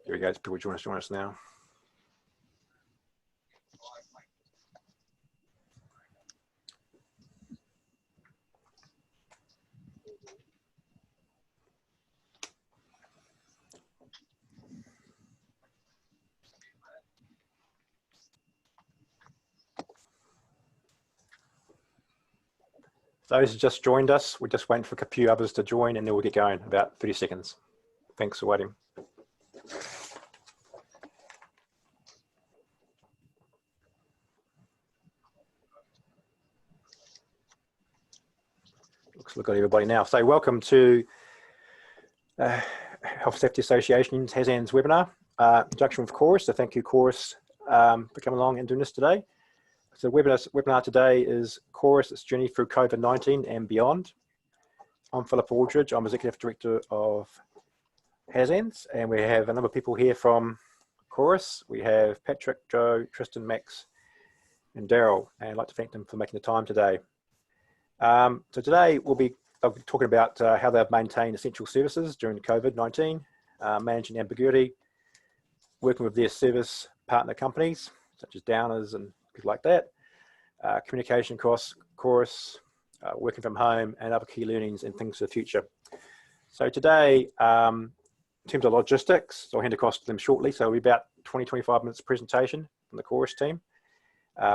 Here we go. People join us now. Those who just joined us, we're just waiting for a few others to join and then we'll get going in about 30 seconds. Thanks for waiting. Looks like everybody now. So welcome to Health Safety Association's HASAN's webinar, introduction with Chorus. So thank you, Chorus, for coming along and doing this today. So the webinar today is Chorus, its journey through COVID-19 and beyond. I'm Philip Aldridge. I'm Executive Director of HASAN's, and we have a number of people here from Chorus. We have Patrick, Joe, Tristan, Max, and Daryl, and I'd like to thank them for making the time today. So today I'll be talking about how they've maintained essential services during COVID-19, managing ambiguity, working with their service partner companies, such as Downers and people like that, communication across Chorus, working from home, and other key learnings and things for the future. So today, in terms of logistics, so I'll hand across to them shortly. So it'll be about 20-25 minutes presentation from the Chorus team,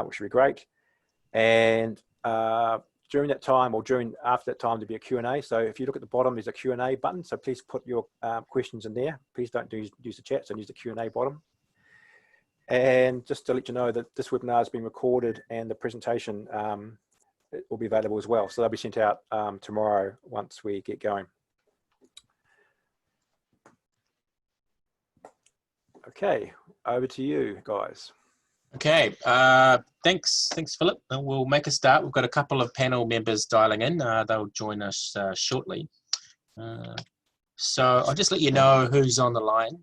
which will be great. And during that time, or after that time, there'll be a Q&A. So if you look at the bottom, there's a Q&A button. So please put your questions in there. Please don't use the chat, so use the Q&A bottom. And just to let you know that this webinar has been recorded and the presentation it will be available as well. So they'll be sent out tomorrow once we get going. Okay, over to you guys. Okay, thanks Philip. And we'll make a start. We've got a couple of panel members dialing in. They'll join us shortly. So I'll just let you know who's on the line.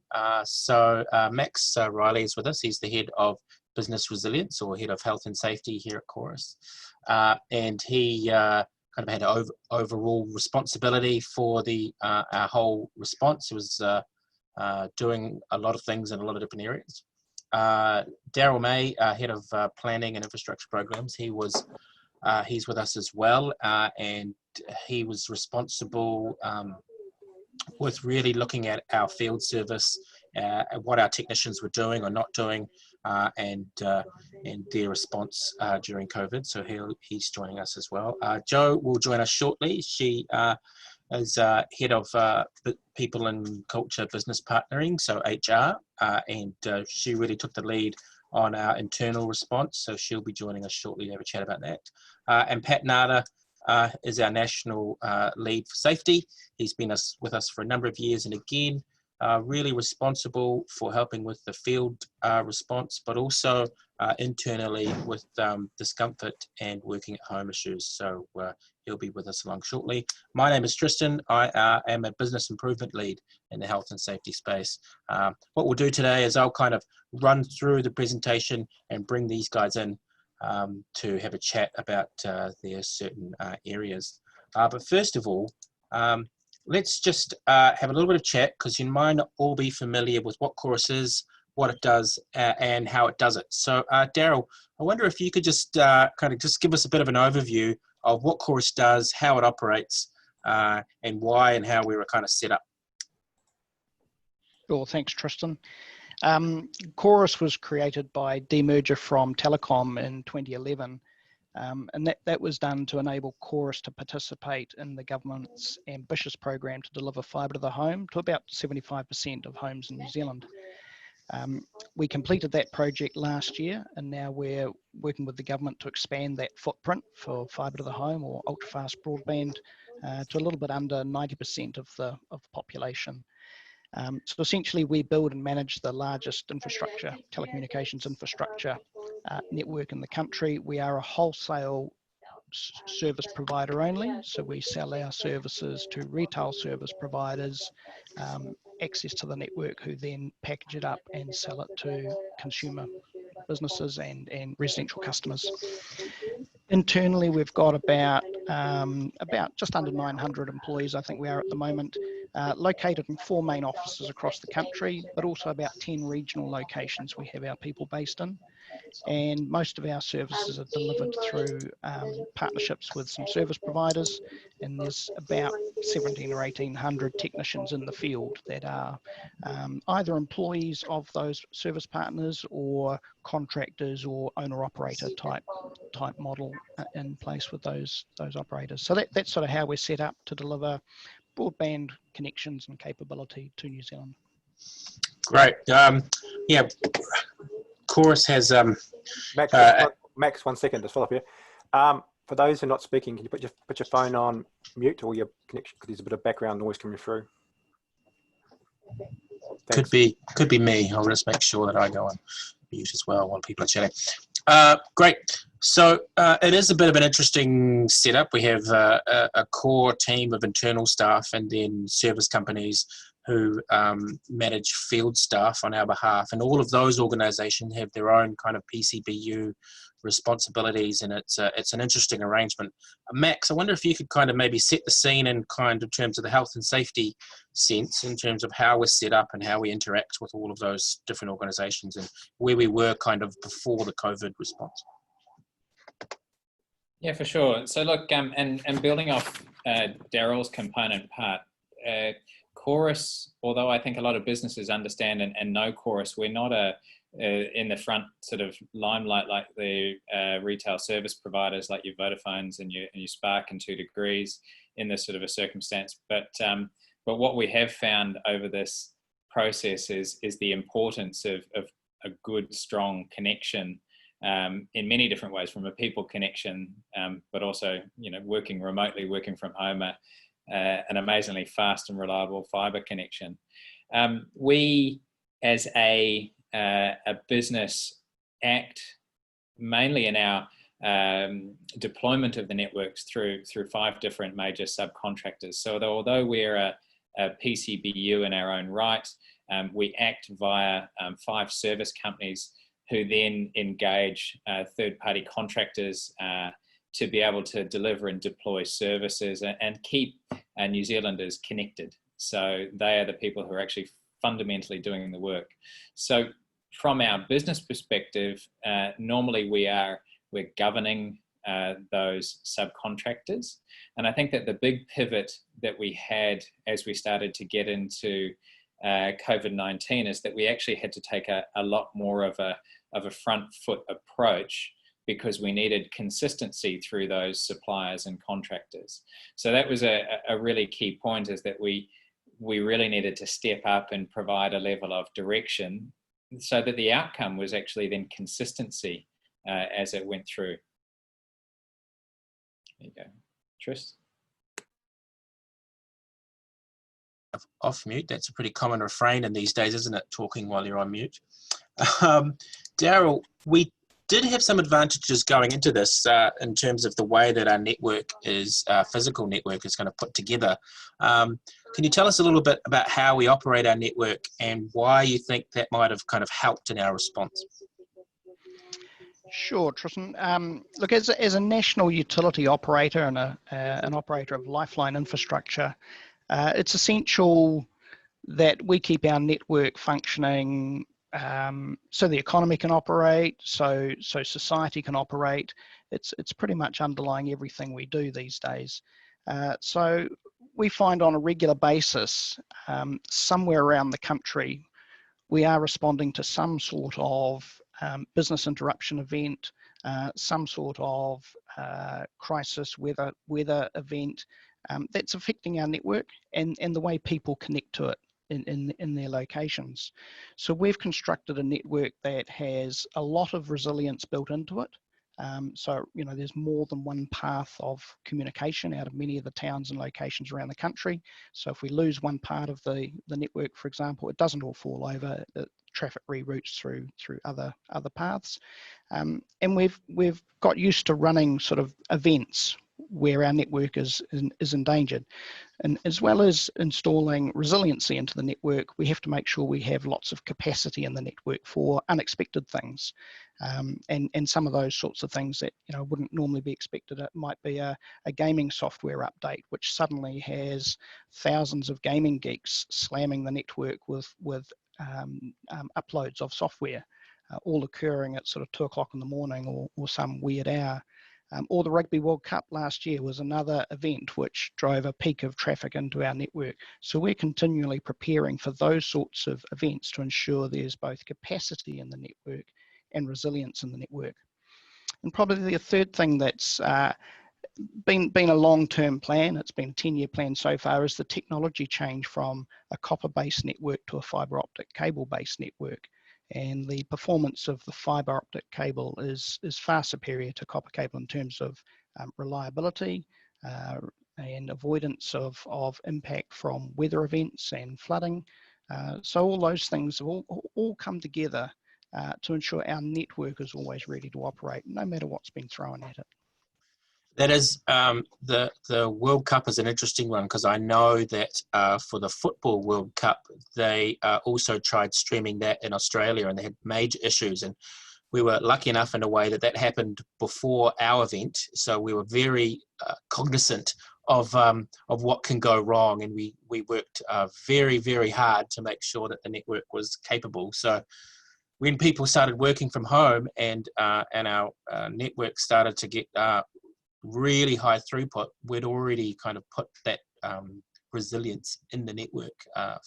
Max Riley is with us. He's the head of business resilience, or head of health and safety here at Chorus. And he kind of had overall responsibility for our whole response. He was doing a lot of things in a lot of different areas. Daryl May, head of planning and infrastructure programs, he's with us as well, and he was responsible with really looking at our field service, what our technicians were doing or not doing, and their response during COVID. So he's joining us as well. Jo will join us shortly. She is head of people and culture business partnering, so HR, and she really took the lead on our internal response. So she'll be joining us shortly to have a chat about that. And Pat Nada is our national lead for safety. He's been with us for a number of years, and again, really responsible for helping with the field response, but also internally with discomfort and working at home issues. So he'll be with us along shortly. My name is Tristan. I am a business improvement lead in the health and safety space. What we'll do today is I'll kind of run through the presentation and bring these guys in to have a chat about their certain areas. But first of all, let's just have a little bit of chat, because you might not all be familiar with what Chorus is, what it does, and how it does it. So Daryl, I wonder if you could just kind of just give us a bit of an overview of what Chorus does, how it operates, and why and how we were kind of set up. Sure, thanks Tristan. Chorus was created by demerger from Telecom in 2011. And that was done to enable Chorus to participate in the government's ambitious program to deliver fibre to the home to about 75% of homes in New Zealand. We completed that project last year, and now we're working with the government to expand that footprint for fibre to the home, or ultra-fast broadband, to a little bit under 90% of the population. So essentially we build and manage the largest infrastructure, telecommunications infrastructure network in the country. We are a wholesale service provider only, so we sell our services to retail service providers, access to the network, who then package it up and sell it to consumer businesses and residential customers. Internally, we've got about about just under 900 employees, I think we are at the moment, located in 4 main offices across the country, but also about 10 regional locations we have our people based in. And most of our services are delivered through partnerships with some service providers, and there's about 17 or 1800 technicians in the field that are either employees of those service partners or contractors or owner-operator type model in place with those operators. So that's sort of how we're set up to deliver broadband connections and capability to New Zealand. Great. Yeah, Chorus has Max, 1 second, just follow up here. For those who are not speaking, can you put your phone on mute or your connection, because there's a bit of background noise coming through. Thanks. Could be me. I'll just make sure that I go on mute as well while people are chatting. Great. So it is a bit of an interesting setup. We have a core team of internal staff and then service companies who manage field staff on our behalf, and all of those organisations have their own kind of PCBU responsibilities, and it's an interesting arrangement. Max, I wonder if you could kind of maybe set the scene in kind of terms of the health and safety sense, in terms of how we're set up and how we interact with all of those different organisations, and where we were kind of before the COVID response. Yeah, for sure. So look, and building off Daryl's component part, Chorus, although I think a lot of businesses understand and know Chorus, we're not in the front sort of limelight like the retail service providers like your Vodafones and your Spark and 2 Degrees in this sort of a circumstance. But what we have found over this process is the importance of a good, strong connection in many different ways, from a people connection, but also, you know, working remotely, working from home, an amazingly fast and reliable fibre connection. We, as a business, act mainly in our deployment of the networks through 5 different major subcontractors. So although we're a PCBU in our own right, we act via 5 service companies who then engage third-party contractors to be able to deliver and deploy services and keep New Zealanders connected. So they are the people who are actually fundamentally doing the work. So from our business perspective, normally we're governing those subcontractors. And I think that the big pivot that we had as we started to get into COVID-19 is that we actually had to take a lot more of a front foot approach, because we needed consistency through those suppliers and contractors. So that was a really key point, is that we really needed to step up and provide a level of direction so that the outcome was actually then consistency as it went through. There you go. Tris? Off mute. That's a pretty common refrain in these days, isn't it? Talking while you're on mute. Daryl, we did have some advantages going into this in terms of the way that our network is, physical network is kind of put together. Can you tell us a little bit about how we operate our network and why you think that might have kind of helped in our response? Sure, Tristan. Look, as a national utility operator and an operator of lifeline infrastructure, it's essential that we keep our network functioning so the economy can operate, so society can operate. It's pretty much underlying everything we do these days. So we find on a regular basis, somewhere around the country, we are responding to some sort of business interruption event, some sort of crisis weather event that's affecting our network and the way people connect to it in their locations. So we've constructed a network that has a lot of resilience built into it. So, you know, there's more than one path of communication out of many of the towns and locations around the country. So if we lose one part of the network, for example, it doesn't all fall over. Traffic reroutes through other paths. And we've got used to running sort of events where our network is endangered. And as well as installing resiliency into the network, we have to make sure we have lots of capacity in the network for unexpected things. And some of those sorts of things that wouldn't normally be expected. It might be a gaming software update, which suddenly has thousands of gaming geeks slamming the network with uploads of software, all occurring at sort of 2 o'clock in the morning or some weird hour. Or the Rugby World Cup last year was another event which drove a peak of traffic into our network. So we're continually preparing for those sorts of events to ensure there's both capacity in the network and resilience in the network. And probably the third thing that's been a long-term plan, it's been a 10-year plan so far, is the technology change from a copper-based network to a fibre optic cable-based network. And the performance of the fibre optic cable is far superior to copper cable in terms of reliability and avoidance of impact from weather events and flooding. So all those things have all come together to ensure our network is always ready to operate, no matter what's been thrown at it. That is, the World Cup is an interesting one, because I know that for the Football World Cup, they also tried streaming that in Australia, and they had major issues. And we were lucky enough in a way that happened before our event, so we were very cognizant of what can go wrong, and we worked very, very hard to make sure that the network was capable. So when people started working from home and our network started to get really high throughput, we'd already kind of put that resilience in the network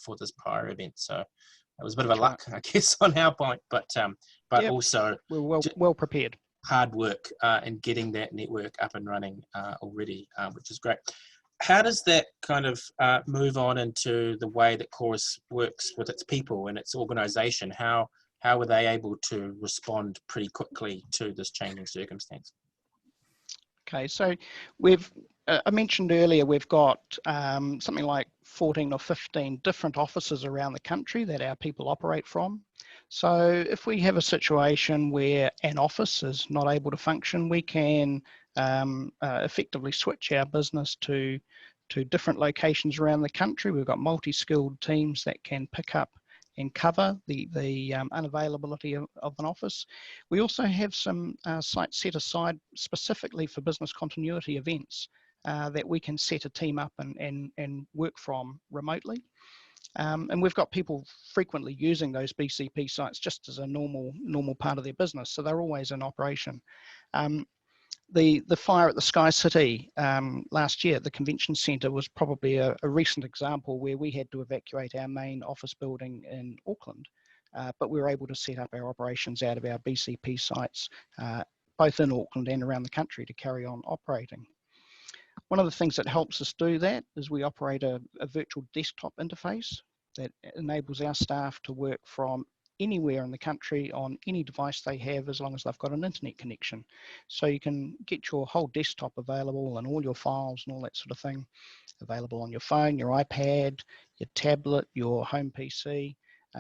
for this prior event. So it was a bit of a luck, I guess, on our point, but yep, also we're well prepared. Hard work in getting that network up and running already, which is great. How does that kind of move on into the way that Chorus works with its people and its organisation? How were they able to respond pretty quickly to this changing circumstance? Okay, so I mentioned earlier, we've got something like 14 or 15 different offices around the country that our people operate from. So if we have a situation where an office is not able to function, we can effectively switch our business to different locations around the country. We've got multi-skilled teams that can pick up and cover the unavailability of an office. We also have some sites set aside specifically for business continuity events that we can set a team up and work from remotely. And we've got people frequently using those BCP sites just as a normal part of their business, so they're always in operation. The fire at the Sky City last year at the convention centre was probably a recent example where we had to evacuate our main office building in Auckland, but we were able to set up our operations out of our BCP sites, both in Auckland and around the country, to carry on operating. One of the things that helps us do that is we operate a virtual desktop interface that enables our staff to work from anywhere in the country on any device they have, as long as they've got an internet connection. So you can get your whole desktop available and all your files and all that sort of thing available on your phone, your iPad, your tablet, your home PC,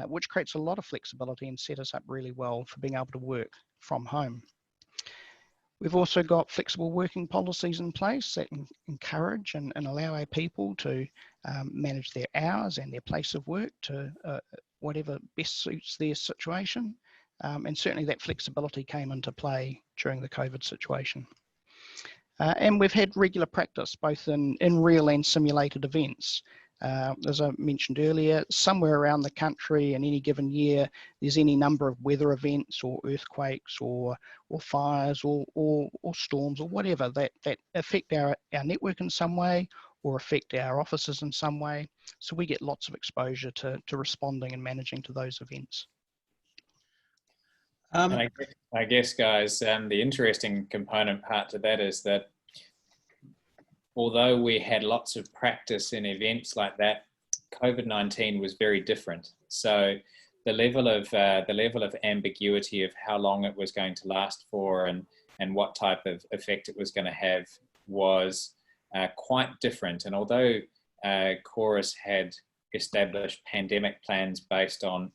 which creates a lot of flexibility and set us up really well for being able to work from home. We've also got flexible working policies in place that encourage and allow our people to manage their hours and their place of work to whatever best suits their situation. And certainly that flexibility came into play during the COVID situation. And we've had regular practice, both in real and simulated events. As I mentioned earlier, somewhere around the country in any given year, there's any number of weather events or earthquakes or fires or storms or whatever that affect our network in some way or affect our offices in some way. So we get lots of exposure to responding and managing to those events. And I guess, guys, the interesting component part to that is that although we had lots of practice in events like that, COVID-19 was very different. So the level of ambiguity of how long it was going to last for and what type of effect it was going to have was quite different. And although Chorus had established pandemic plans based on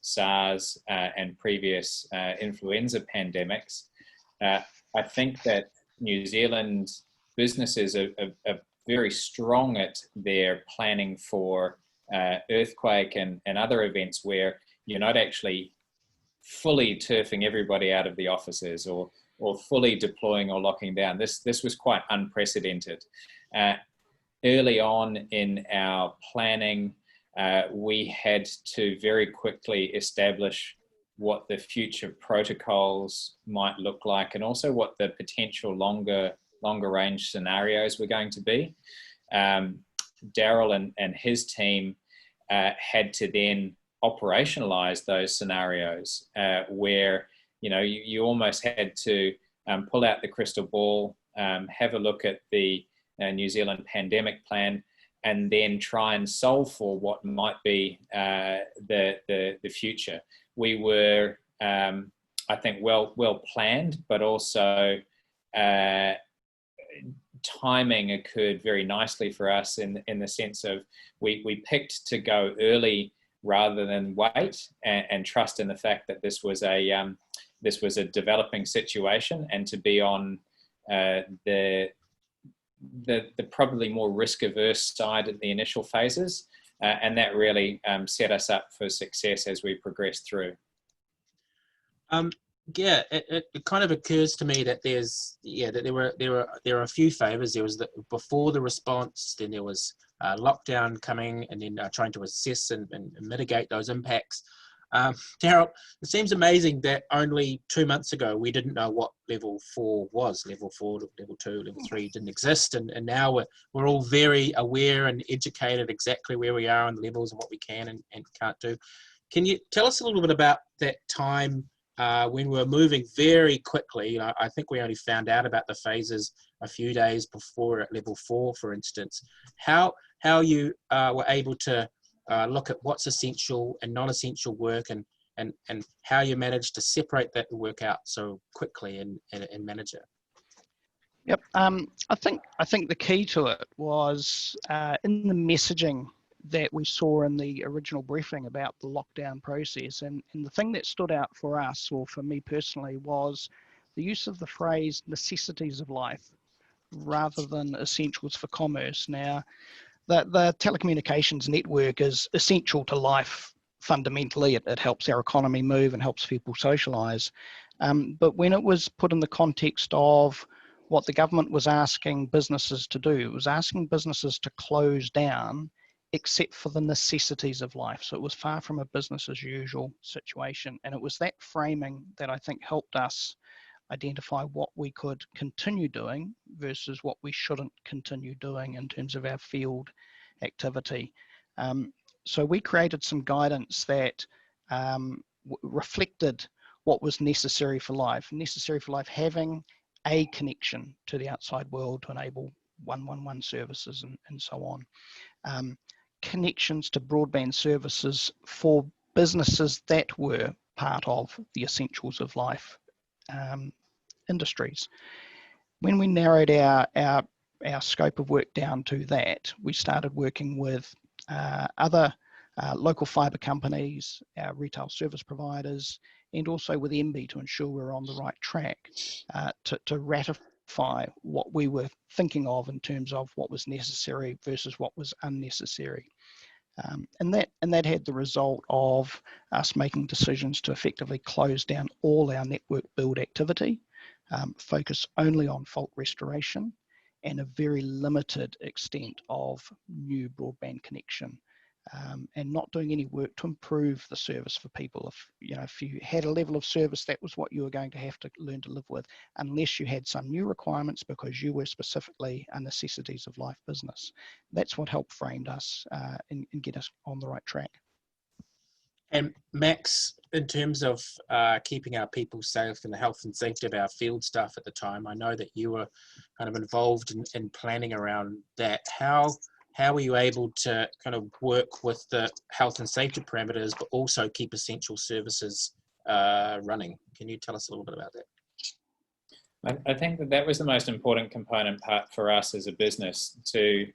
SARS and previous influenza pandemics, I think that New Zealand businesses are very strong at their planning for earthquake and other events where you're not actually fully turfing everybody out of the offices or fully deploying or locking down. This was quite unprecedented. Early on in our planning, we had to very quickly establish what the future protocols might look like, and also what the potential longer range scenarios were going to be. Daryl and his team had to then operationalize those scenarios where you almost had to pull out the crystal ball, have a look at the New Zealand pandemic plan, and then try and solve for what might be the future. We were, I think, well planned, but also timing occurred very nicely for us in the sense of we picked to go early rather than wait and trust in the fact that this was a developing situation, and to be on the probably more risk-averse side at the initial phases, and that really set us up for success as we progressed through. Yeah, it kind of occurs to me that there are a few favours. There was before the response, then there was lockdown coming, and then trying to assess and mitigate those impacts. Daryl, it seems amazing that only 2 months ago we didn't know what level 4 was. Level 4, level 2, level 3 didn't exist, and now we're all very aware and educated exactly where we are on the levels and what we can and can't do. Can you tell us a little bit about that time when we were moving very quickly? I think we only found out about the phases a few days before at level 4, for instance. How you were able to look at what's essential and non-essential work, and how you managed to separate that work out so quickly and manage it. Yep. I think the key to it was in the messaging that we saw in the original briefing about the lockdown process, and the thing that stood out for us, or for me personally, was the use of the phrase necessities of life rather than essentials for commerce. Now, the telecommunications network is essential to life fundamentally. It helps our economy move and helps people socialise. But when it was put in the context of what the government was asking businesses to do, it was asking businesses to close down except for the necessities of life. So it was far from a business as usual situation. And it was that framing that I think helped us identify what we could continue doing versus what we shouldn't continue doing in terms of our field activity. So we created some guidance that reflected what was necessary for life. Necessary for life, having a connection to the outside world to enable 111 services and so on. Connections to broadband services for businesses that were part of the essentials of life industries. When we narrowed our scope of work down to that, we started working with other local fibre companies, our retail service providers, and also with MB to ensure we're on the right track to ratify what we were thinking of in terms of what was necessary versus what was unnecessary. And that had the result of us making decisions to effectively close down all our network build activity, focus only on fault restoration, and a very limited extent of new broadband connection, and not doing any work to improve the service for people. If you had a level of service, that was what you were going to have to learn to live with, unless you had some new requirements because you were specifically a necessities of life business. That's what helped frame us and get us on the right track. And Max, in terms of keeping our people safe and the health and safety of our field staff at the time, I know that you were kind of involved in planning around that. How were you able to kind of work with the health and safety parameters, but also keep essential services running? Can you tell us a little bit about that? I think that was the most important component part for us as a business, to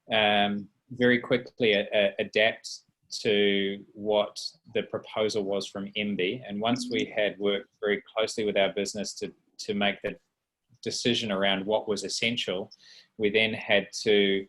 very quickly adapt to what the proposal was from MB. And once we had worked very closely with our business to make the decision around what was essential, we then had to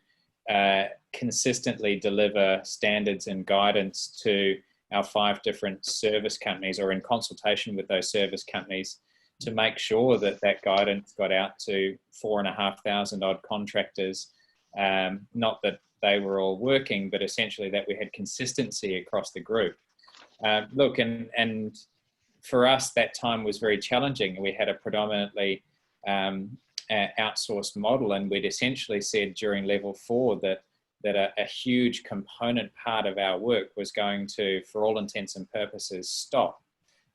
consistently deliver standards and guidance to our 5 different service companies, or in consultation with those service companies, to make sure that that guidance got out to 4,500 odd contractors. Not that they were all working, but essentially that we had consistency across the group. Look, and for us, that time was very challenging. We had a predominantly outsourced model, and we'd essentially said during level 4 that a huge component part of our work was going to, for all intents and purposes, stop.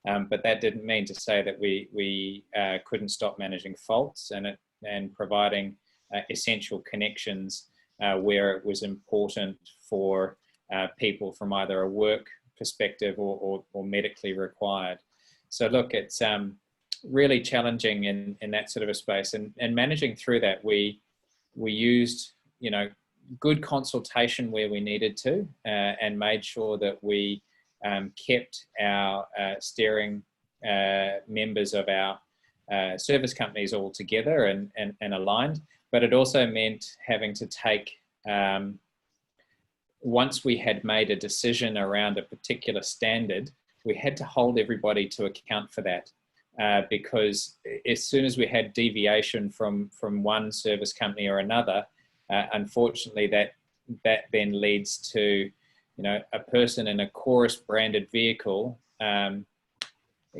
But that didn't mean to say that we couldn't stop managing faults and providing essential connections where it was important for people from either a work perspective or medically required. So look, it's really challenging in that sort of a space, and managing through that, we used, you know, good consultation where we needed to, and made sure that we kept our steering members of our service companies all together and aligned. But it also meant having to take, once we had made a decision around a particular standard, we had to hold everybody to account for that. Because as soon as we had deviation from one service company or another, unfortunately that then leads to, you know, a person in a Chorus branded vehicle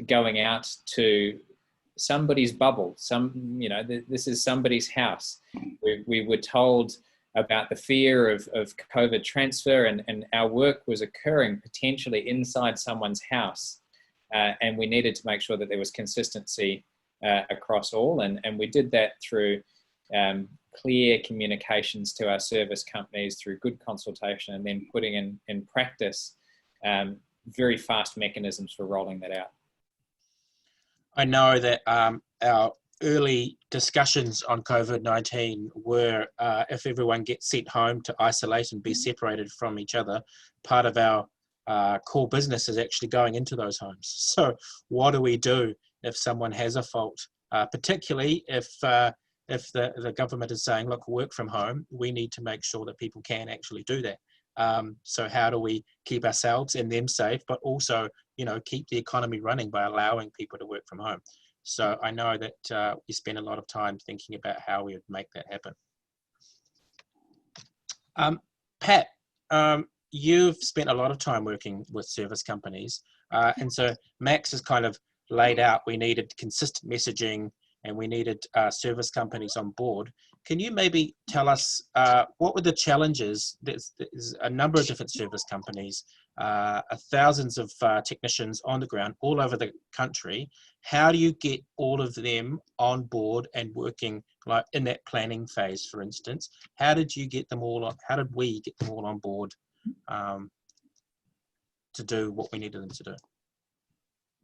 going out to somebody's bubble. This is somebody's house. We were told about the fear of COVID transfer, and our work was occurring potentially inside someone's house. And we needed to make sure that there was consistency across all. And we did that through clear communications to our service companies, through good consultation, and then putting in practice very fast mechanisms for rolling that out. I know that our early discussions on COVID-19 were if everyone gets sent home to isolate and be separated from each other, part of our core business is actually going into those homes. So what do we do if someone has a fault, particularly if the government is saying, look, work from home, we need to make sure that people can actually do that. So how do we keep ourselves and them safe, but also, you know, keep the economy running by allowing people to work from home? So I know that we spend a lot of time thinking about how we would make that happen. Pat, you've spent a lot of time working with service companies. And so Max has kind of laid out we needed consistent messaging and we needed service companies on board. Can you maybe tell us what were the challenges? There's a number of different service companies, thousands of technicians on the ground all over the country. How do you get all of them on board and working, like in that planning phase, for instance? How did you get them all on? How did we get them all on board to do what we needed them to do?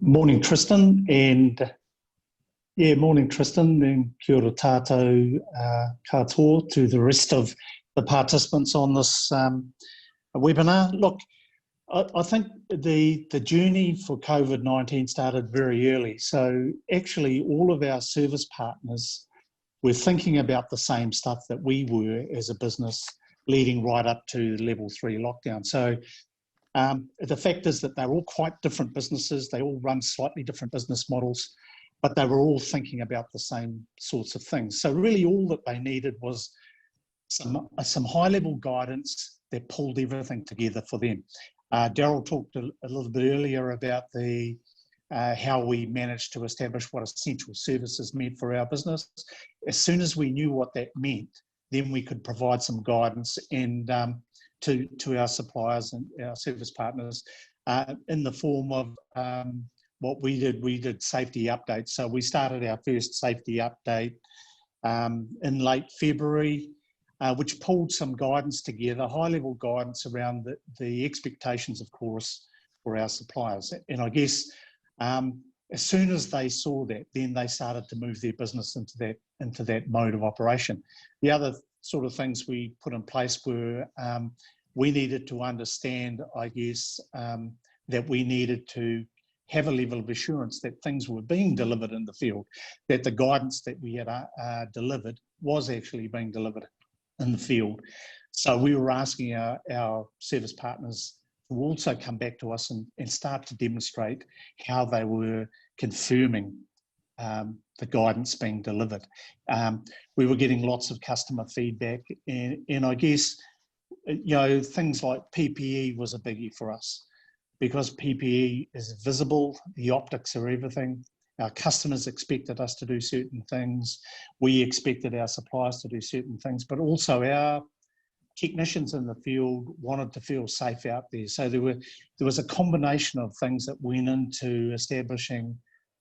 Morning, Tristan, and morning, Tristan, and kia ora tātou katoa to the rest of the participants on this webinar. Look, I think the journey for COVID-19 started very early. So actually all of our service partners were thinking about the same stuff that we were as a business leading right up to level 3 lockdown. So the fact is that they're all quite different businesses. They all run slightly different business models, but they were all thinking about the same sorts of things. So really all that they needed was some high-level guidance that pulled everything together for them. Daryl talked a little bit earlier about how we managed to establish what essential services meant for our business. As soon as we knew what that meant, then we could provide some guidance and to our suppliers and our service partners in the form of what we did safety updates. So we started our first safety update in late February, which pulled some guidance together, high-level guidance around the expectations, of course, for our suppliers. And I guess as soon as they saw that, then they started to move their business into that mode of operation. The other sort of things we put in place were we needed to understand, I guess, that we needed to have a level of assurance that things were being delivered in the field, that the guidance that we had delivered was actually being delivered in the field. So we were asking our service partners to also come back to us and start to demonstrate how they were confirming the guidance being delivered. We were getting lots of customer feedback, and I guess, you know, things like PPE was a biggie for us, because PPE is visible, the optics are everything. Our customers expected us to do certain things. We expected our suppliers to do certain things, but also our technicians in the field wanted to feel safe out there. So there was a combination of things that went into establishing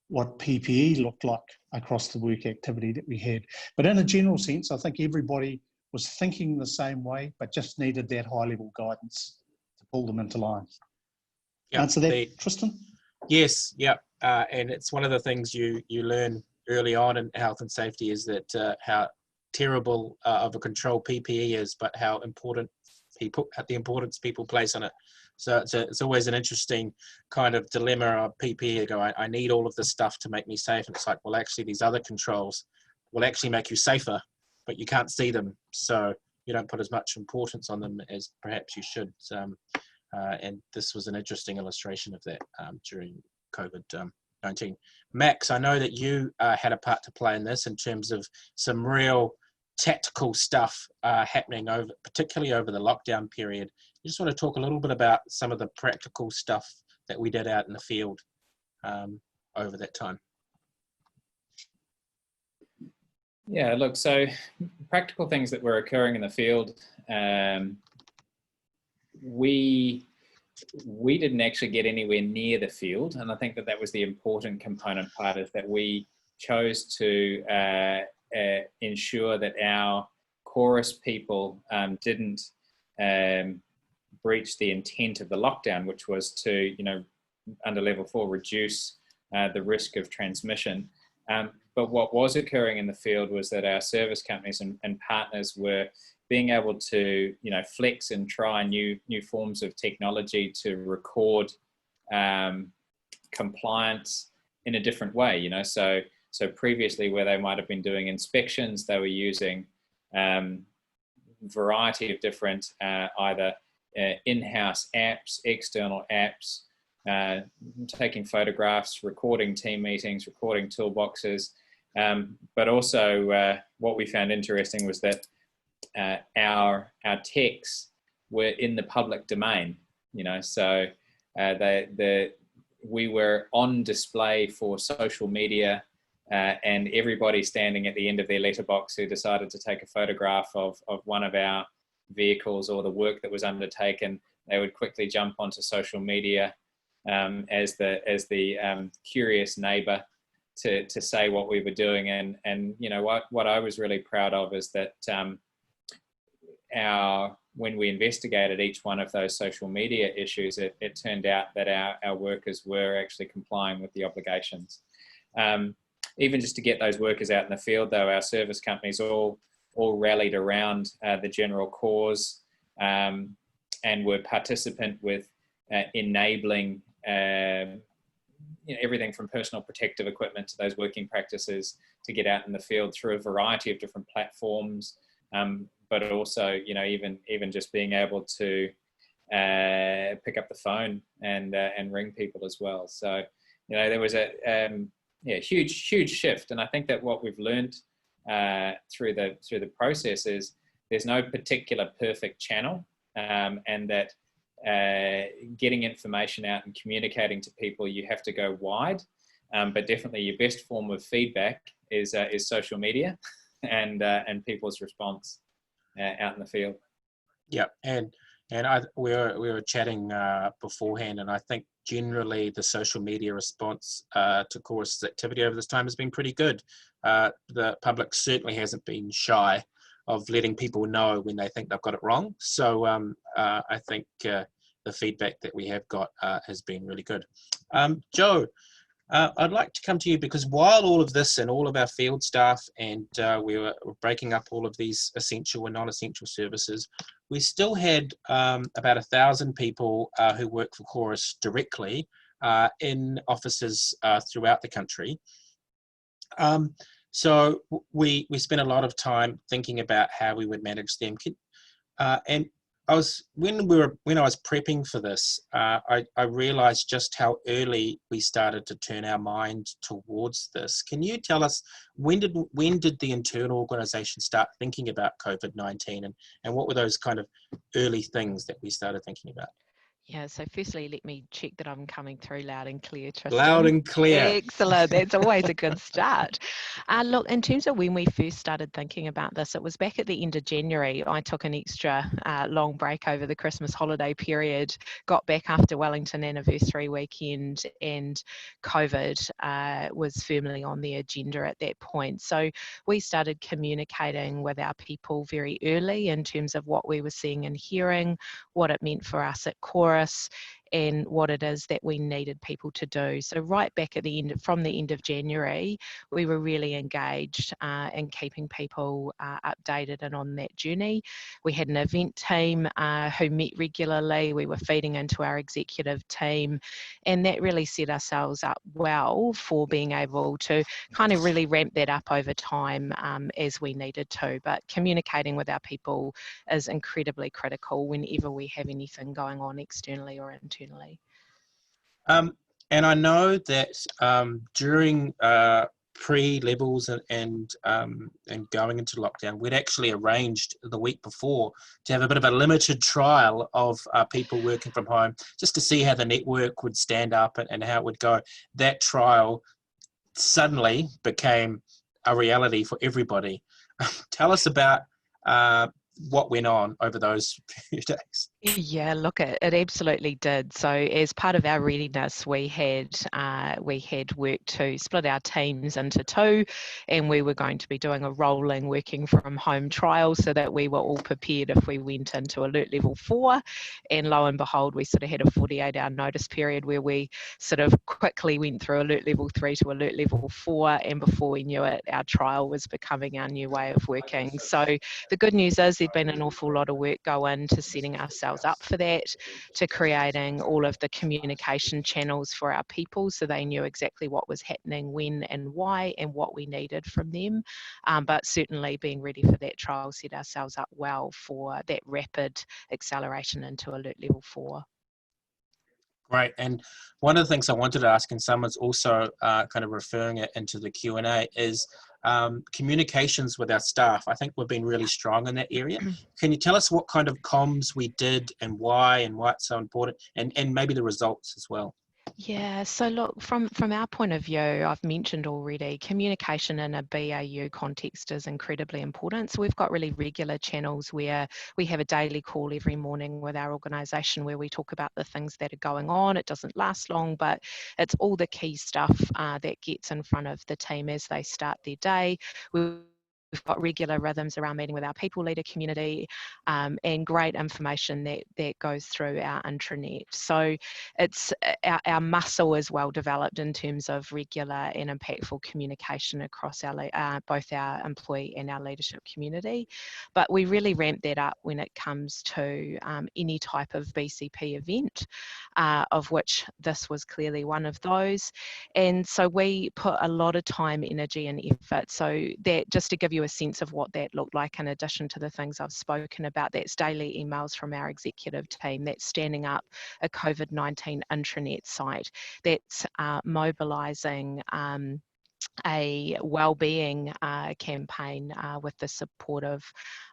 what PPE looked like across the work activity that we had. But in a general sense, I think everybody was thinking the same way, but just needed that high level guidance to pull them into line. Yep, Answer that, Tristan? Yes, yeah, and it's one of the things you learn early on in health and safety is that how terrible of a control PPE is, but how important the importance people place on it. So it's always an interesting kind of dilemma of PPE. I need all of this stuff to make me safe, and it's like, well, actually, these other controls will actually make you safer, but you can't see them, so you don't put as much importance on them as perhaps you should. And this was an interesting illustration of that during COVID-19. Max, I know that you had a part to play in this in terms of some real tactical stuff happening particularly over the lockdown period. You just want to talk a little bit about some of the practical stuff that we did out in the field over that time. Yeah, look, so practical things that were occurring in the field, we didn't actually get anywhere near the field, and I think that was the important component part, is that we chose to ensure that our chorus people didn't breach the intent of the lockdown, which was to, you know, under level 4, reduce the risk of transmission. But what was occurring in the field was that our service companies and partners were being able to, you know, flex and try new forms of technology to record compliance in a different way. You know, so previously, where they might have been doing inspections, they were using variety of different either in-house apps, external apps, taking photographs, recording team meetings, recording toolboxes. But also what we found interesting was that our techs were in the public domain, you know, so we were on display for social media, and everybody standing at the end of their letterbox who decided to take a photograph of one of our vehicles or the work that was undertaken, they would quickly jump onto social media as the curious neighbor to say what we were doing. And you know, what I was really proud of is that when we investigated each one of those social media issues, it turned out that our workers were actually complying with the obligations. Even just to get those workers out in the field, though, our service companies all rallied around the general cause and were participant with enabling you know, everything from personal protective equipment to those working practices to get out in the field through a variety of different platforms, but also, you know, even just being able to pick up the phone and ring people as well. So, you know, there was a huge shift, and I think that what we've learned through the process is there's no particular perfect channel, and that getting information out and communicating to people, you have to go wide, but definitely your best form of feedback is social media and people's response out in the field. Yeah, and we were chatting beforehand, and I think generally the social media response to Chorus's activity over this time has been pretty good. The public certainly hasn't been shy of letting people know when they think they've got it wrong. So I think the feedback that we have got has been really good. Joe, I'd like to come to you, because while all of this and all of our field staff and we were breaking up all of these essential and non-essential services, we still had about 1,000 people who work for Chorus directly in offices throughout the country. So we spent a lot of time thinking about how we would manage them. And when I was prepping for this, I realized just how early we started to turn our mind towards this. Can you tell us when did the internal organisation start thinking about COVID-19, and what were those kind of early things that we started thinking about? Yeah, so firstly, let me check that I'm coming through loud and clear, Tristan. Loud and clear. Excellent. That's always a good start. Look, in terms of when we first started thinking about this, it was back at the end of January. I took an extra long break over the Christmas holiday period, got back after Wellington anniversary weekend, and COVID was firmly on the agenda at that point. So we started communicating with our people very early in terms of what we were seeing and hearing, what it meant for us at Chorus, and what it is that we needed people to do. So right back at the end, from the end of January, we were really engaged in keeping people updated and on that journey. We had an event team who met regularly. We were feeding into our executive team, and that really set ourselves up well for being able to kind of really ramp that up over time as we needed to. But communicating with our people is incredibly critical whenever we have anything going on externally or internally. And I know that during pre-levels and going into lockdown, we'd actually arranged the week before to have a bit of a limited trial of people working from home, just to see how the network would stand up and how it would go. That trial suddenly became a reality for everybody. Tell us about what went on over those few days. Yeah, look, it absolutely did. So as part of our readiness, we had worked to split our teams into two, and we were going to be doing a rolling working from home trial so that we were all prepared if we went into alert level 4. And lo and behold, we sort of had a 48-hour notice period where we sort of quickly went through alert level 3 to alert level 4, and before we knew it, our trial was becoming our new way of working. So the good news is there'd been an awful lot of work go into setting ourselves up for that, to creating all of the communication channels for our people so they knew exactly what was happening, when and why, and what we needed from them. But certainly being ready for that trial set ourselves up well for that rapid acceleration into alert level 4. Great. And one of the things I wanted to ask, and someone's also kind of referring it into the Q&A, is communications with our staff. I think we've been really strong in that area. Can you tell us what kind of comms we did and why it's so important, and maybe the results as well? Yeah, so look, from our point of view, I've mentioned already, communication in a BAU context is incredibly important. So we've got really regular channels where we have a daily call every morning with our organisation where we talk about the things that are going on. It doesn't last long, but it's all the key stuff that gets in front of the team as they start their day. We've got regular rhythms around meeting with our people leader community, and great information that goes through our intranet. So it's our muscle is well developed in terms of regular and impactful communication across our both our employee and our leadership community. But we really ramp that up when it comes to any type of BCP event, of which this was clearly one of those. And so we put a lot of time, energy and effort. So that, just to give you a sense of what that looked like, in addition to the things I've spoken about, that's daily emails from our executive team, that's standing up a COVID-19 intranet site, that's mobilising a wellbeing campaign with the support of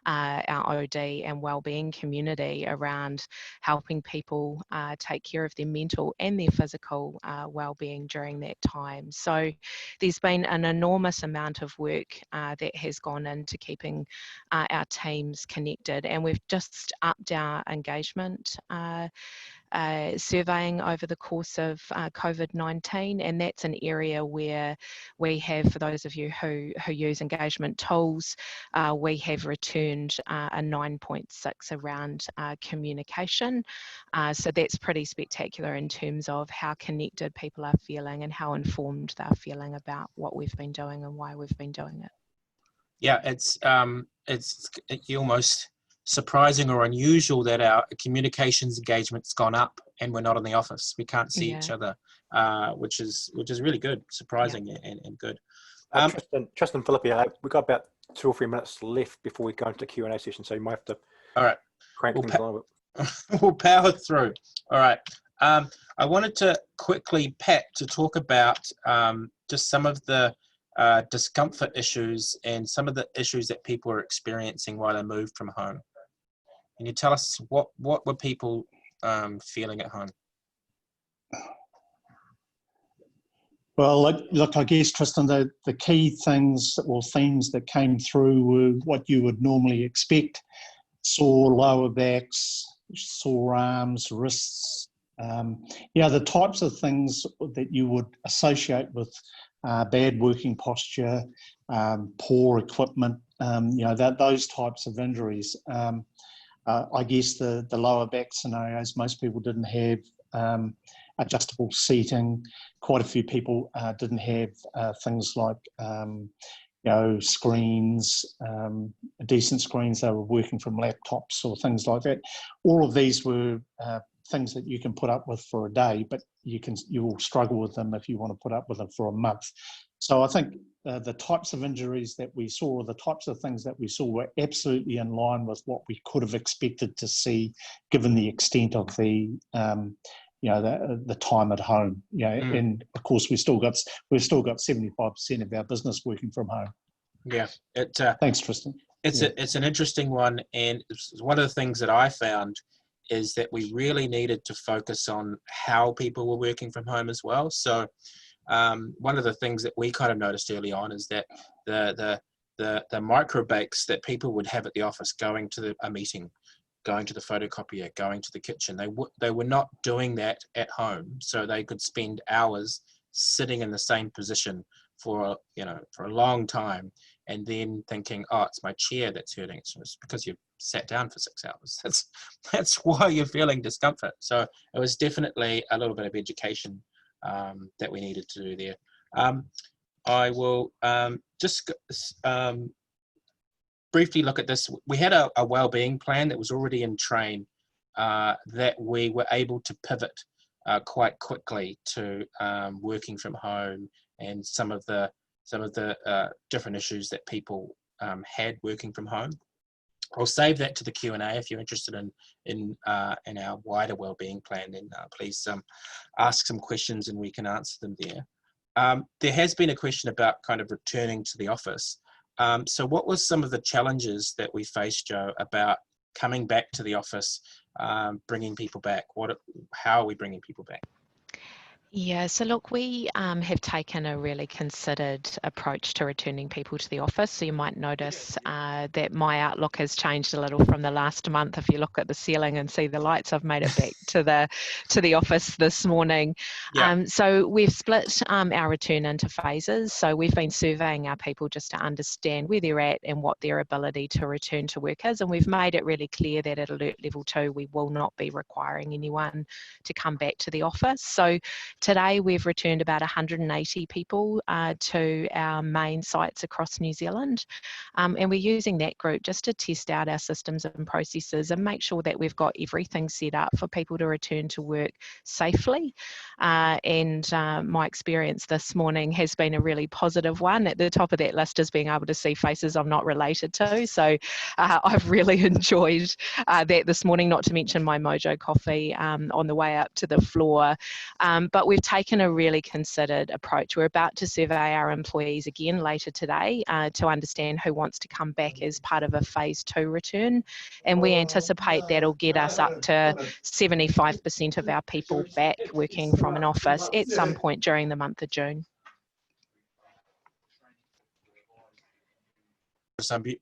our OD and wellbeing community around helping people take care of their mental and their physical wellbeing during that time. So there's been an enormous amount of work that has gone into keeping our teams connected, and we've just upped our engagement surveying over the course of COVID-19, and that's an area where we have, for those of you who use engagement tools, we have returned a 9.6 around communication. So that's pretty spectacular in terms of how connected people are feeling and how informed they're feeling about what we've been doing and why we've been doing it. Yeah, it's you almost surprising or unusual that our communications engagement's gone up and we're not in the office. We can't see each other, which is really good, surprising and good. Tristan, Philippi, we've got about 2 or 3 minutes left before we go into the Q&A session, so you might have to crank things a little bit. We'll power through. All right. I wanted to quickly, Pat, to talk about just some of the discomfort issues and some of the issues that people are experiencing while they moved from home. Can you tell us what were people feeling at home? Well, look, I guess, Tristan, the key things or themes that came through were what you would normally expect. Sore lower backs, sore arms, wrists, the types of things that you would associate with bad working posture, poor equipment, those types of injuries. I guess the lower back scenarios, most people didn't have adjustable seating. Quite a few people didn't have things like screens, decent screens. They were working from laptops or things like that. All of these were things that you can put up with for a day, but you will struggle with them if you want to put up with them for a month. So I think the types of injuries that we saw, the types of things that we saw, were absolutely in line with what we could have expected to see, given the extent of the time at home. And of course we've still got 75% of our business working from home. Yeah. Thanks, Tristan. It's an interesting one, and one of the things that I found is that we really needed to focus on how people were working from home as well. So one of the things that we kind of noticed early on is that the micro breaks that people would have at the office, going to a meeting, going to the photocopier, going to the kitchen, they were not doing that at home. So they could spend hours sitting in the same position for a long time, and then thinking, oh, it's my chair that's hurting. It's because you've sat down for 6 hours. That's why you're feeling discomfort. So it was definitely a little bit of education that we needed to do there. I will just briefly look at this. We had a wellbeing plan that was already in train that we were able to pivot quite quickly to working from home and some of the different issues that people had working from home. I'll save that to the Q&A. If you're interested in our wider wellbeing plan, then please ask some questions and we can answer them there. There has been a question about kind of returning to the office. So what was some of the challenges that we faced, Joe, about coming back to the office, bringing people back? How are we bringing people back? Yeah, so look, we have taken a really considered approach to returning people to the office. So you might notice that my outlook has changed a little from the last month. If you look at the ceiling and see the lights, I've made it back to the office this morning. Yeah. So we've split our return into phases. So we've been surveying our people just to understand where they're at and what their ability to return to work is. And we've made it really clear that at alert level 2, we will not be requiring anyone to come back to the office. So today, we've returned about 180 people to our main sites across New Zealand. And we're using that group just to test out our systems and processes and make sure that we've got everything set up for people to return to work safely. And my experience this morning has been a really positive one. At the top of that list is being able to see faces I'm not related to. So I've really enjoyed that this morning, not to mention my Mojo coffee on the way up to the floor. But we've taken a really considered approach. We're about to survey our employees again later today to understand who wants to come back as part of a phase 2 return. And we anticipate that'll get us up to 75% of our people back working from an office at some point during the month of June.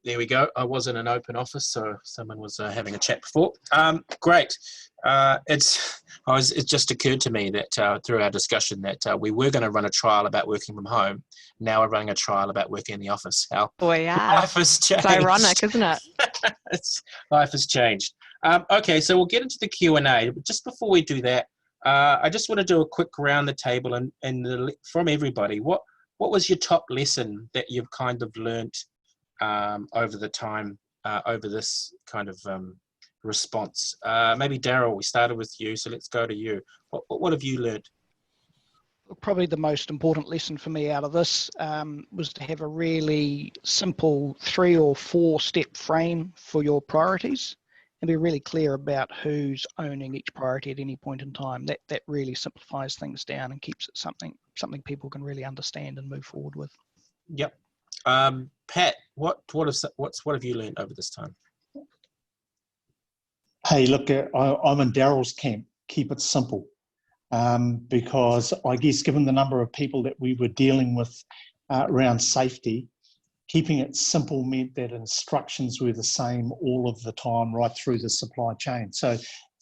There we go. I was in an open office, so someone was having a chat before. Great. It's just occurred to me that through our discussion that we were going to run a trial about working from home. Now we're running a trial about working in the office. How Boy, yeah. life has changed. It's ironic, isn't it? Life has changed. Okay, so we'll get into the Q&A. Just before we do that, I just want to do a quick round the table and from everybody, what was your top lesson that you've kind of learnt over the time over this kind of response? Maybe Daryl, we started with you, so let's go to you. What have you learned? Probably the most important lesson for me out of this was to have a really simple 3 or 4 step frame for your priorities and be really clear about who's owning each priority at any point in time. That really simplifies things down and keeps it something people can really understand and move forward with. Yep. Pat, what have you learned over this time? Hey, look, I'm in Daryl's camp. Keep it simple. Because I guess given the number of people that we were dealing with around safety, keeping it simple meant that instructions were the same all of the time, right through the supply chain. So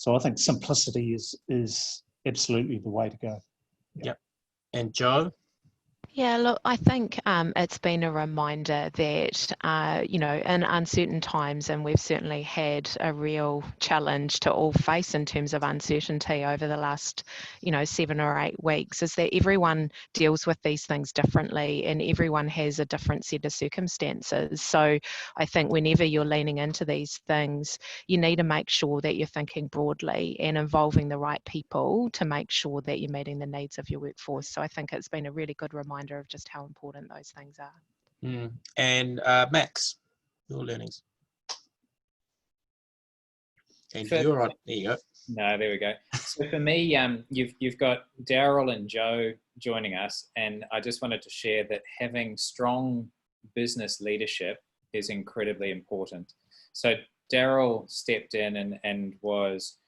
I think simplicity is absolutely the way to go. Yep. And Joe? Yeah, look, I think it's been a reminder that, you know, in uncertain times, and we've certainly had a real challenge to all face in terms of uncertainty over the last, you know, 7 or 8 weeks, is that everyone deals with these things differently and everyone has a different set of circumstances. So I think whenever you're leaning into these things, you need to make sure that you're thinking broadly and involving the right people to make sure that you're meeting the needs of your workforce. So I think it's been a really good reminder of just how important those things are. And Max, your learnings. And you're on. There you go. No, there we go. So for me, you've got Daryl and Joe joining us, and I just wanted to share that having strong business leadership is incredibly important. So Daryl stepped in and was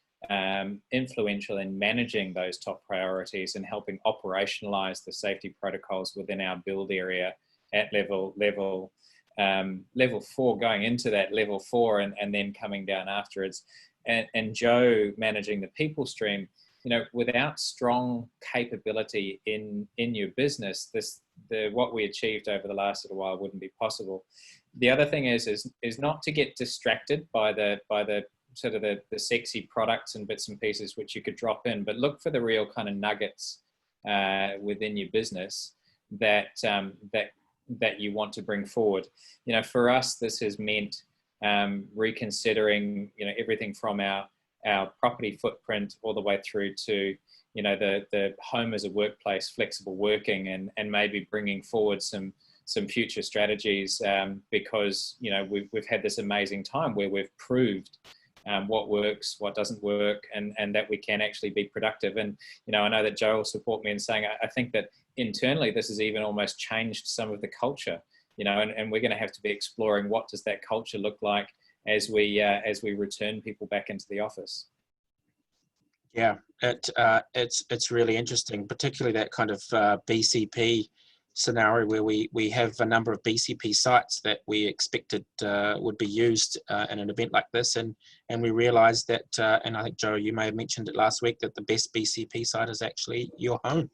influential in managing those top priorities and helping operationalize the safety protocols within our build area at level 4, going into that level 4 and then coming down afterwards. And Joe managing the people stream. You know, without strong capability in your business, what we achieved over the last little while wouldn't be possible. The other thing is not to get distracted by the sort of the sexy products and bits and pieces which you could drop in, but look for the real kind of nuggets within your business that you want to bring forward. You know, for us, this has meant reconsidering, you know, everything from our property footprint all the way through to, you know, the home as a workplace, flexible working, and maybe bringing forward some future strategies because, you know, we've had this amazing time where we've proved what works, what doesn't work, and that we can actually be productive. And, you know, I know that Joe will support me in saying, I think that internally this has even almost changed some of the culture, you know, and we're going to have to be exploring what does that culture look like as we return people back into the office. Yeah, it's really interesting, particularly that kind of BCP scenario where we have a number of BCP sites that we expected would be used in an event like this, and we realized that, and I think Joe, you may have mentioned it last week, that the best BCP site is actually your home,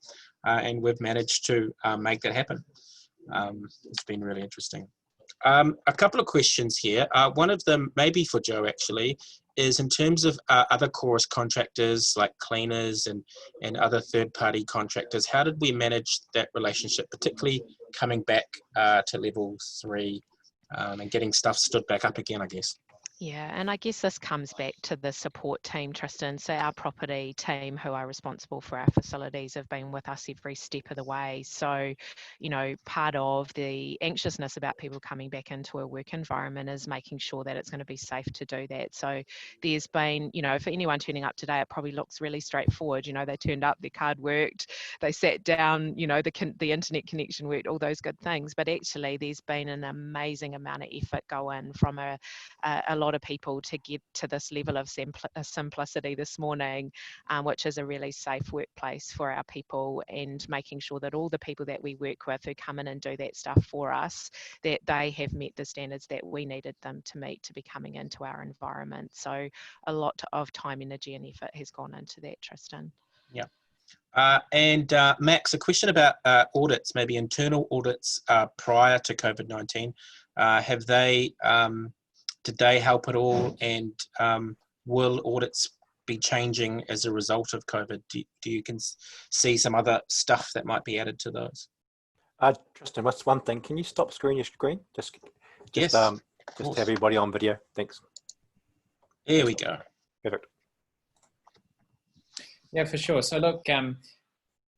and we've managed to make that happen. It's been really interesting. A couple of questions here. One of them, maybe for Joe actually, is in terms of other chorus contractors like cleaners and other third-party contractors, how did we manage that relationship, particularly coming back to level 3 and getting stuff stood back up again, I guess? Yeah, and I guess this comes back to the support team, Tristan. So our property team who are responsible for our facilities have been with us every step of the way. So, you know, part of the anxiousness about people coming back into a work environment is making sure that it's going to be safe to do that. So there's been, you know, for anyone turning up today, it probably looks really straightforward. You know, they turned up, their card worked, they sat down, you know, the internet connection worked, all those good things. But actually there's been an amazing amount of effort going from a lot of people to get to this level of simplicity this morning, which is a really safe workplace for our people, and making sure that all the people that we work with who come in and do that stuff for us, that they have met the standards that we needed them to meet to be coming into our environment. So a lot of time, energy and effort has gone into that, Tristan. Yeah. And Max, a question about audits, maybe internal audits prior to COVID-19. Have they did they help at all, and will audits be changing as a result of COVID? Do you can see some other stuff that might be added to those? Tristan, what's one thing? Can you stop sharing your screen? Yes. Just to have everybody on video. Thanks. There we go. Perfect. Yeah, for sure. So look,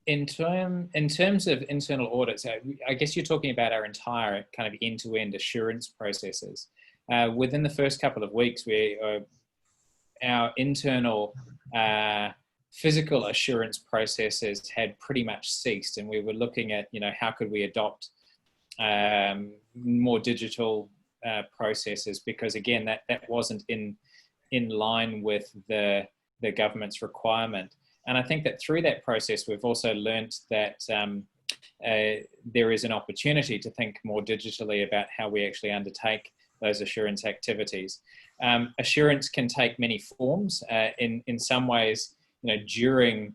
in terms of internal audits, I guess you're talking about our entire kind of end-to-end assurance processes. Within the first couple of weeks, our internal physical assurance processes had pretty much ceased, and we were looking at, how could we adopt more digital processes, because again, that wasn't in line with the government's requirement. And I think that through that process, we've also learnt that there is an opportunity to think more digitally about how we actually undertake those assurance activities. Assurance can take many forms. In some ways, during,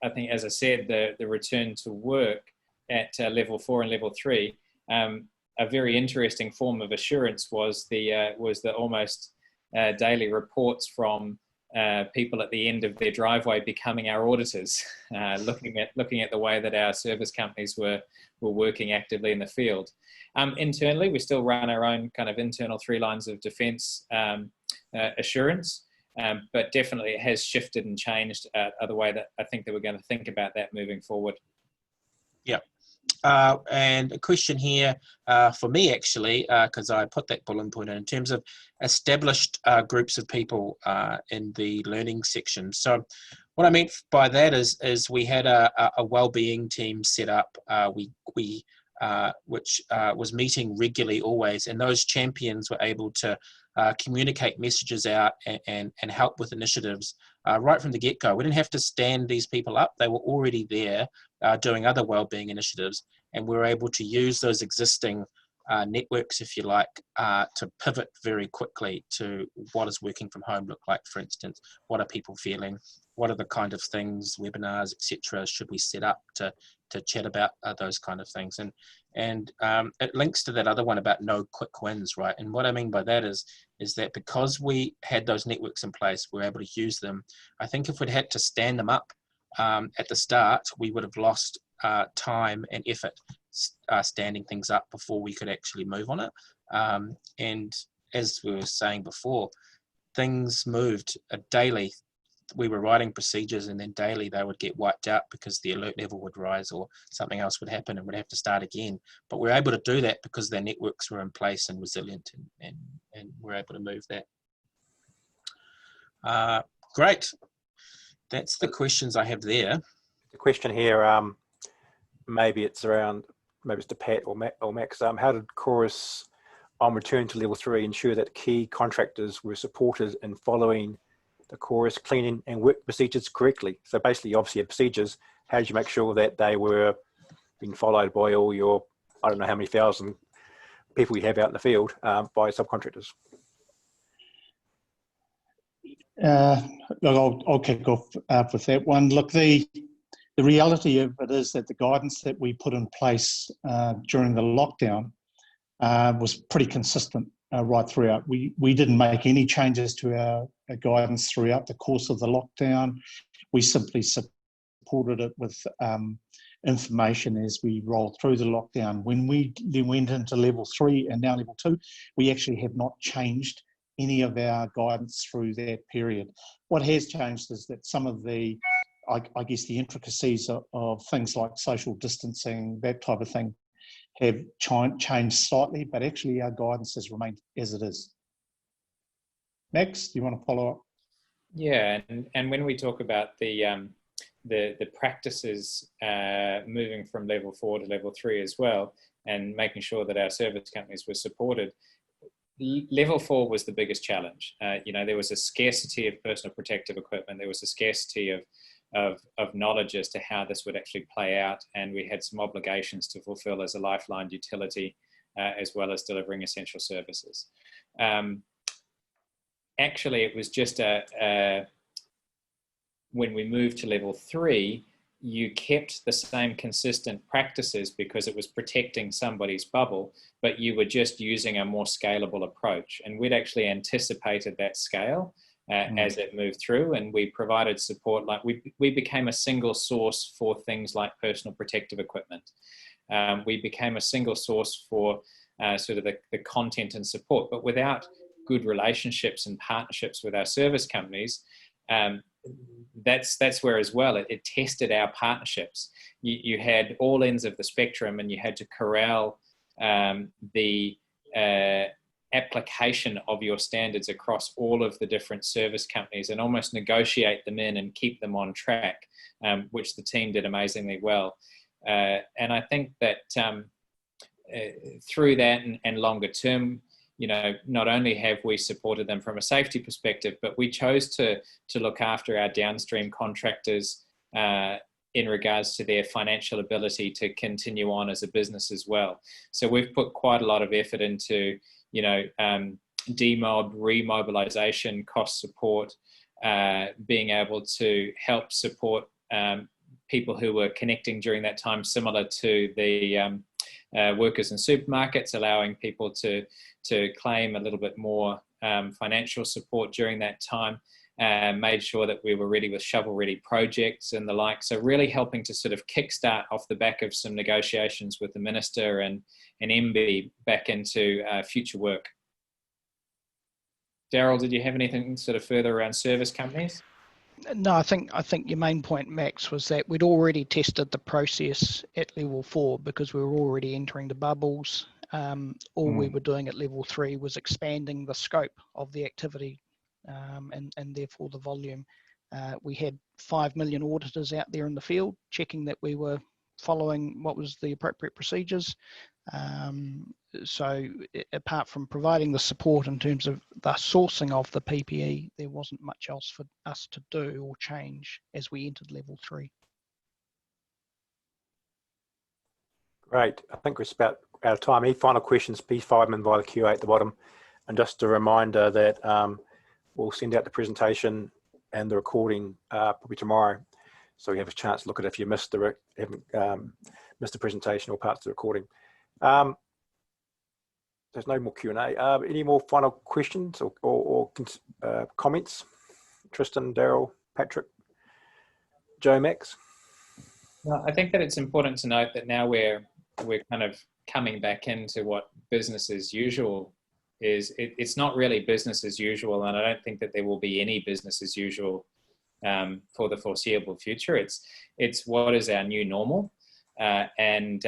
I think, as I said, the return to work at level 4 and level 3, a very interesting form of assurance was the almost daily reports from people at the end of their driveway becoming our auditors, looking at the way that our service companies were working actively in the field. Internally, we still run our own kind of internal 3 lines of defence assurance, but definitely it has shifted and changed the way that I think that we're going to think about that moving forward. Yeah. And a question here for me, actually, because I put that bullet point in terms of established groups of people in the learning section. So what I meant by that is we had a wellbeing team set up, which was meeting regularly always, and those champions were able to communicate messages out and help with initiatives right from the get-go. We didn't have to stand these people up. They were already there doing other wellbeing initiatives, and we were able to use those existing networks, if you like, to pivot very quickly to what does working from home look like, for instance. What are people feeling? What are the kind of things, webinars, etc., should we set up to chat about those kind of things? And it links to that other one about no quick wins, right? And what I mean by that is that because we had those networks in place, we were able to use them. I think if we'd had to stand them up at the start, we would have lost time and effort standing things up before we could actually move on it. And as we were saying before, things moved daily. We were writing procedures, and then daily they would get wiped out because the alert level would rise or something else would happen and we'd have to start again. But we're able to do that because their networks were in place and resilient, and we're able to move that. Great. That's the questions I have there. The question here, maybe it's to Pat or Max. How did Chorus, on return to level 3, ensure that key contractors were supported in following the Chorus cleaning and work procedures correctly? So basically, obviously, procedures. How did you make sure that they were being followed by all your, I don't know how many thousand people you have out in the field, by subcontractors? Look, I'll kick off with that one. Look, the reality of it is that the guidance that we put in place during the lockdown was pretty consistent right throughout. We didn't make any changes to our guidance throughout the course of the lockdown. We simply supported it with information as we rolled through the lockdown. When we then went into level 3 and now level 2, we actually have not changed any of our guidance through that period. What has changed is that some of the, I guess, the intricacies of things like social distancing, that type of thing, have changed slightly, but actually our guidance has remained as it is. Max, do you want to follow up? Yeah, and when we talk about the practices moving from level 4 to level 3 as well, and making sure that our service companies were supported, level 4 was the biggest challenge. There was a scarcity of personal protective equipment. There was a scarcity of knowledge as to how this would actually play out, and we had some obligations to fulfill as a lifeline utility, as well as delivering essential services. Actually, it was just when we moved to level 3, you kept the same consistent practices because it was protecting somebody's bubble, but you were just using a more scalable approach. And we'd actually anticipated that scale as it moved through, and we provided support. Like we became a single source for things like personal protective equipment. We became a single source for sort of the content and support. But without good relationships and partnerships with our service companies, that's where as well it tested our partnerships. You had all ends of the spectrum, and you had to corral the application of your standards across all of the different service companies and almost negotiate them in and keep them on track, which the team did amazingly well. And I think that through that and longer term, you know, not only have we supported them from a safety perspective, but we chose to look after our downstream contractors in regards to their financial ability to continue on as a business as well. So we've put quite a lot of effort into, you know, demob, remobilization, cost support, being able to help support people who were connecting during that time, similar to the workers in supermarkets, allowing people to claim a little bit more financial support during that time. Made sure that we were ready with shovel-ready projects and the like. So really helping to sort of kickstart off the back of some negotiations with the Minister and MB back into future work. Daryl, did you have anything sort of further around service companies? No, I think your main point, Max, was that we'd already tested the process at level 4 because we were already entering the bubbles. All we were doing at level 3 was expanding the scope of the activity and therefore the volume. We had 5 million auditors out there in the field checking that we were following what was the appropriate procedures. So apart from providing the support in terms of the sourcing of the PPE, there wasn't much else for us to do or change as we entered level 3. Great. I think we're about out of time. Any final questions, please fire them in via the QA at the bottom. And just a reminder that we'll send out the presentation and the recording probably tomorrow, so you have a chance to look at it if you missed the presentation or parts of the recording. There's no more Q&A. Any more final questions or comments? Tristan, Daryl, Patrick, Joe, Max? Well, I think that it's important to note that now we're kind of coming back into what business as usual is. It's not really business as usual, and I don't think that there will be any business as usual for the foreseeable future. It's what is our new normal, and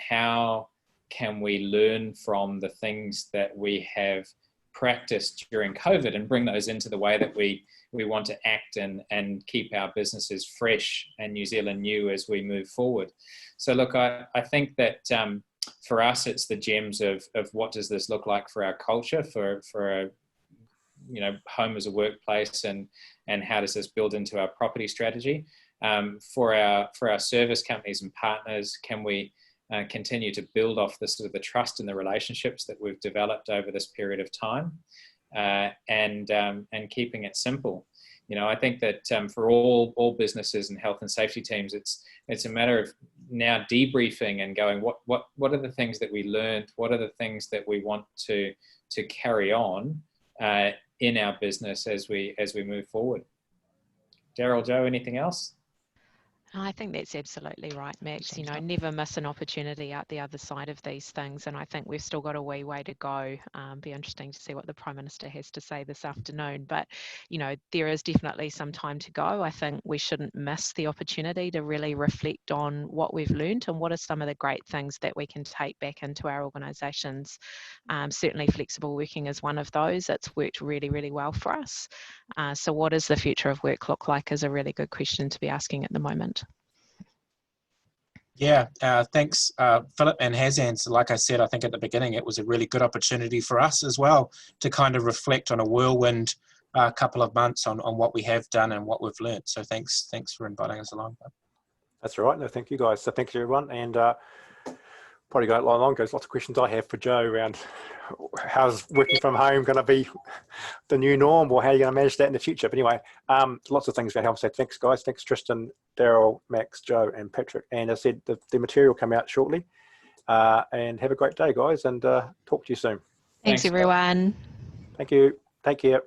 how can we learn from the things that we have practiced during COVID and bring those into the way that we want to act and keep our businesses fresh and New Zealand new as we move forward. So look, I think that for us, it's the gems of what does this look like for our culture, for a, you know, home as a workplace, and how does this build into our property strategy. For our service companies and partners, can we continue to build off the sort of the trust and the relationships that we've developed over this period of time, and keeping it simple. You know, I think that for all businesses and health and safety teams, it's a matter of now debriefing and going, what are the things that we learned? What are the things that we want to carry on in our business as we move forward? Daryl, Joe, anything else? I think that's absolutely right, Max. You know, never miss an opportunity out the other side of these things. And I think we've still got a wee way to go. Be interesting to see what the Prime Minister has to say this afternoon. But, you know, there is definitely some time to go. I think we shouldn't miss the opportunity to really reflect on what we've learned and what are some of the great things that we can take back into our organisations. Certainly flexible working is one of those. It's worked really, really well for us. So what does the future of work look like is a really good question to be asking at the moment. Yeah, thanks, Philip and Hazans. Like I said, I think at the beginning, it was a really good opportunity for us as well to kind of reflect on a whirlwind couple of months on what we have done and what we've learned. So thanks for inviting us along. That's all right. No, thank you guys. So thanks everyone. And probably going along, there's lots of questions I have for Joe around how's working from home going to be the new norm, or how are you going to manage that in the future? But anyway, lots of things going to help. So thanks guys. Thanks Tristan, Daryl, Max, Joe and Patrick. And as I said, the material will come out shortly. And have a great day guys, and talk to you soon. Thanks everyone. Thank you. Take care.